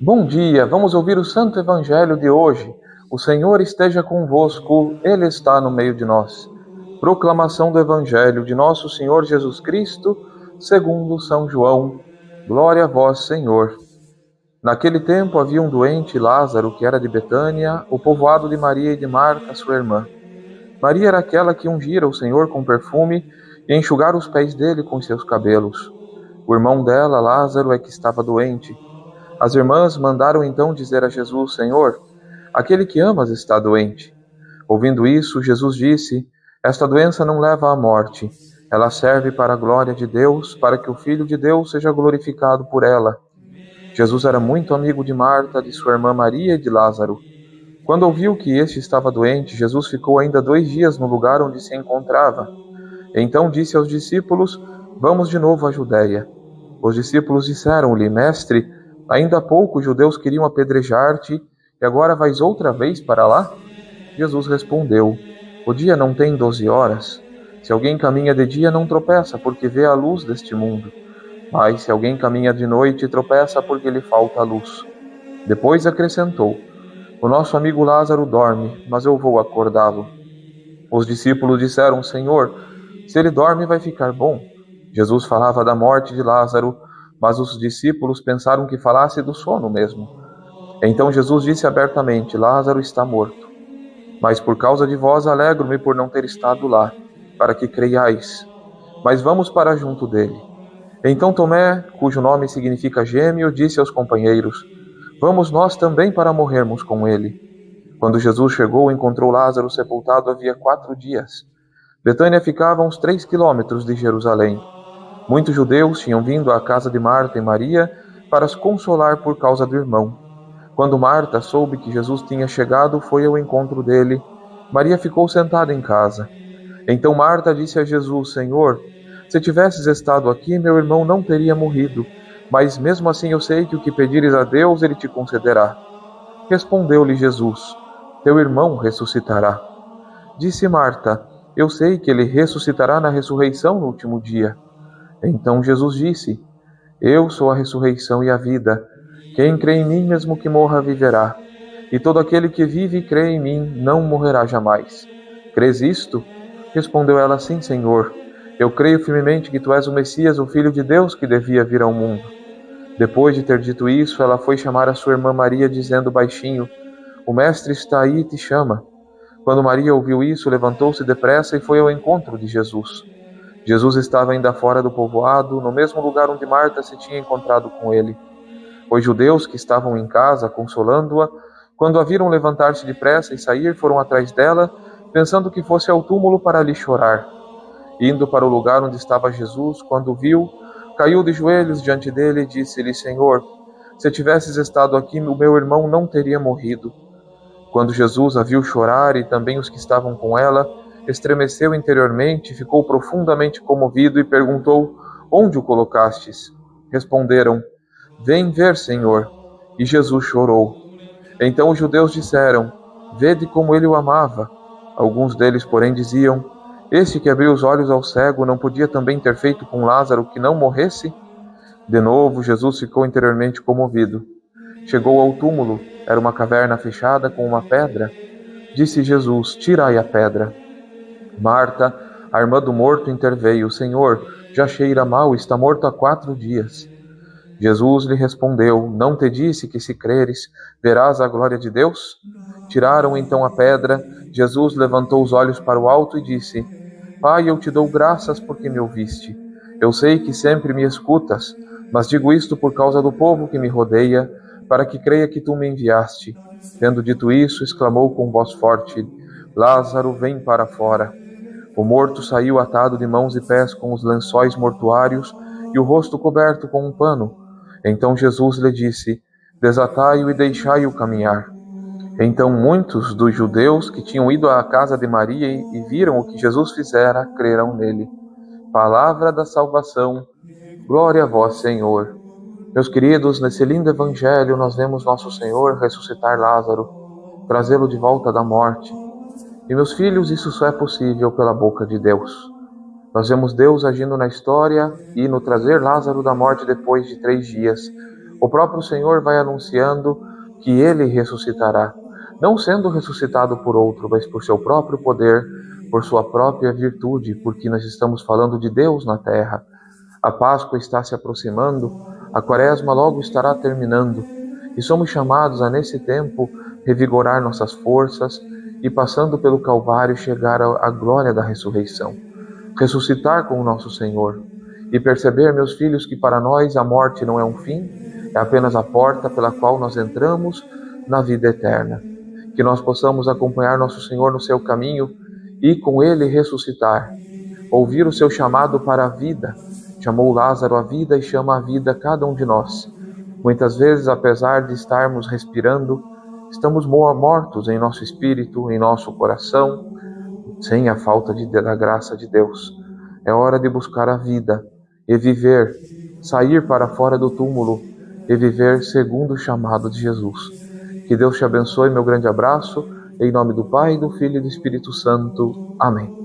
Bom dia, vamos ouvir o Santo Evangelho de hoje. O Senhor esteja convosco, Ele está no meio de nós. Proclamação do Evangelho de nosso Senhor Jesus Cristo, segundo São João. Glória a vós, Senhor. Naquele tempo havia um doente, Lázaro, que era de Betânia, o povoado de Maria e de Marta, sua irmã. Maria era aquela que ungira o Senhor com perfume e enxugara os pés dele com seus cabelos. O irmão dela, Lázaro, é que estava doente. As irmãs mandaram então dizer a Jesus: Senhor, aquele que amas está doente. Ouvindo isso, Jesus disse: Esta doença não leva à morte. Ela serve para a glória de Deus, para que o Filho de Deus seja glorificado por ela. Jesus era muito amigo de Marta, de sua irmã Maria e de Lázaro. Quando ouviu que este estava doente, Jesus ficou ainda 2 dias no lugar onde se encontrava. Então disse aos discípulos: Vamos de novo à Judéia. Os discípulos disseram-lhe: Mestre, ainda há pouco os judeus queriam apedrejar-te, e agora vais outra vez para lá? Jesus respondeu: O dia não tem 12 horas. Se alguém caminha de dia, não tropeça, porque vê a luz deste mundo. Mas se alguém caminha de noite, tropeça, porque lhe falta a luz. Depois acrescentou: O nosso amigo Lázaro dorme, mas eu vou acordá-lo. Os discípulos disseram: Senhor, se ele dorme, vai ficar bom. Jesus falava da morte de Lázaro, mas os discípulos pensaram que falasse do sono mesmo. Então Jesus disse abertamente: Lázaro está morto. Mas por causa de vós alegro-me por não ter estado lá, para que creiais. Mas vamos para junto dele. Então Tomé, cujo nome significa gêmeo, disse aos companheiros: Vamos nós também para morrermos com ele. Quando Jesus chegou, encontrou Lázaro sepultado havia 4 dias. Betânia ficava a uns 3 quilômetros de Jerusalém. Muitos judeus tinham vindo à casa de Marta e Maria para as consolar por causa do irmão. Quando Marta soube que Jesus tinha chegado, foi ao encontro dele. Maria ficou sentada em casa. Então Marta disse a Jesus: Senhor, se tivesses estado aqui, meu irmão não teria morrido. Mas mesmo assim eu sei que o que pedires a Deus, ele te concederá. Respondeu-lhe Jesus: Teu irmão ressuscitará. Disse Marta: Eu sei que ele ressuscitará na ressurreição no último dia. Então Jesus disse: Eu sou a ressurreição e a vida. Quem crê em mim, mesmo que morra, viverá. E todo aquele que vive e crê em mim não morrerá jamais. Crês isto? Respondeu ela: Sim, Senhor. Eu creio firmemente que tu és o Messias, o Filho de Deus, que devia vir ao mundo. Depois de ter dito isso, ela foi chamar a sua irmã Maria, dizendo baixinho: O Mestre está aí e te chama. Quando Maria ouviu isso, levantou-se depressa e foi ao encontro de Jesus. Jesus estava ainda fora do povoado, no mesmo lugar onde Marta se tinha encontrado com ele. Os judeus que estavam em casa, consolando-a, quando a viram levantar-se depressa e sair, foram atrás dela, pensando que fosse ao túmulo para ali chorar. Indo para o lugar onde estava Jesus, quando o viu, caiu de joelhos diante dele e disse-lhe: Senhor, se tivesses estado aqui, o meu irmão não teria morrido. Quando Jesus a viu chorar e também os que estavam com ela, estremeceu interiormente, ficou profundamente comovido e perguntou: Onde o colocastes? Responderam: Vem ver, Senhor. E Jesus chorou. Então os judeus disseram: Vede como ele o amava. Alguns deles, porém, diziam: Este que abriu os olhos ao cego não podia também ter feito com Lázaro que não morresse? De novo, Jesus ficou interiormente comovido. Chegou ao túmulo. Era uma caverna fechada com uma pedra. Disse Jesus: Tirai a pedra. Marta, a irmã do morto, interveio: Senhor, já cheira mal, está morto há 4 dias. Jesus lhe respondeu: Não te disse que, se creres, verás a glória de Deus? Tiraram então a pedra. Jesus levantou os olhos para o alto e disse: Pai, eu te dou graças porque me ouviste. Eu sei que sempre me escutas, mas digo isto por causa do povo que me rodeia, para que creia que tu me enviaste. Tendo dito isso, exclamou com voz forte: Lázaro, vem para fora. O morto saiu atado de mãos e pés com os lençóis mortuários e o rosto coberto com um pano. Então Jesus lhe disse: Desatai-o e deixai-o caminhar. Então muitos dos judeus que tinham ido à casa de Maria e viram o que Jesus fizera, creram nele. Palavra da salvação. Glória a vós, Senhor. Meus queridos, nesse lindo evangelho nós vemos nosso Senhor ressuscitar Lázaro, trazê-lo de volta da morte. E meus filhos, isso só é possível pela boca de Deus. Nós vemos Deus agindo na história e no trazer Lázaro da morte depois de 3 dias. O próprio Senhor vai anunciando que ele ressuscitará, não sendo ressuscitado por outro, mas por seu próprio poder, por sua própria virtude, porque nós estamos falando de Deus na terra. A Páscoa está se aproximando, a Quaresma logo estará terminando, e somos chamados a, nesse tempo, revigorar nossas forças e, passando pelo Calvário, chegar à glória da ressurreição. Ressuscitar com o nosso Senhor e perceber, meus filhos, que para nós a morte não é um fim, é apenas a porta pela qual nós entramos na vida eterna. Que nós possamos acompanhar nosso Senhor no seu caminho e com ele ressuscitar. Ouvir o seu chamado para a vida. Chamou Lázaro à vida e chama à vida cada um de nós. Muitas vezes, apesar de estarmos respirando, estamos mortos em nosso espírito, em nosso coração, sem a falta da graça de Deus. É hora de buscar a vida e viver, sair para fora do túmulo e viver segundo o chamado de Jesus. Que Deus te abençoe, meu grande abraço, em nome do Pai, do Filho e do Espírito Santo. Amém.